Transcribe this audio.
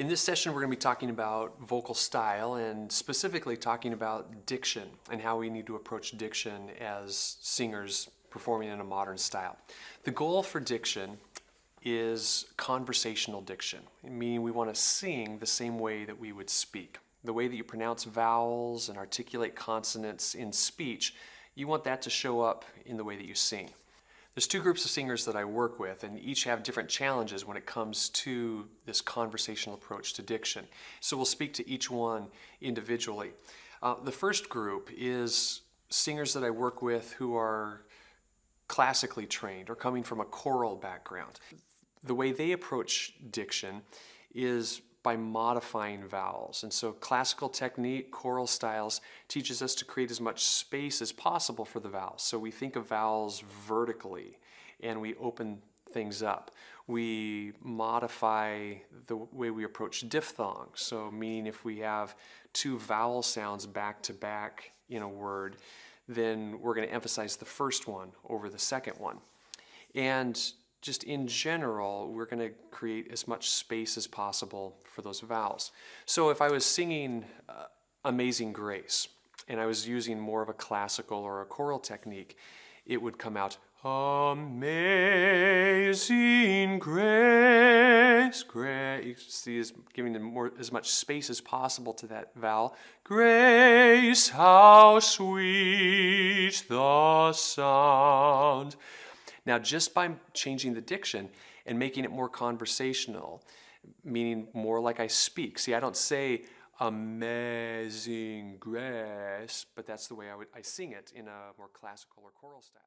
In this session, we're going to be talking about vocal style and specifically talking about diction and how we need to approach diction as singers performing in a modern style. The goal for diction is conversational diction, meaning we want to sing the same way that we would speak. The way that you pronounce vowels and articulate consonants in speech, you want that to show up in the way that you sing. There's two groups of singers that I work with, and each have different challenges when it comes to this conversational approach to diction. So we'll speak to each one individually. The first group is singers that I work with who are classically trained or coming from a choral background. The way they approach diction is by modifying vowels. And so classical technique, choral styles, teaches us to create as much space as possible for the vowels. So we think of vowels vertically and we open things up. We modify the way we approach diphthongs. So meaning if we have two vowel sounds back to back in a word, then we're going to emphasize the first one over the second one. And just in general, we're going to create as much space as possible for those vowels. So if I was singing Amazing Grace, and I was using more of a classical or a choral technique, it would come out, Amazing Grace, Grace. You see, is giving as much space as possible to that vowel. Grace, how sweet the sound. Now, just by changing the diction and making it more conversational, meaning more like I speak. See, I don't say amazing grace, but that's the way I sing it in a more classical or choral style.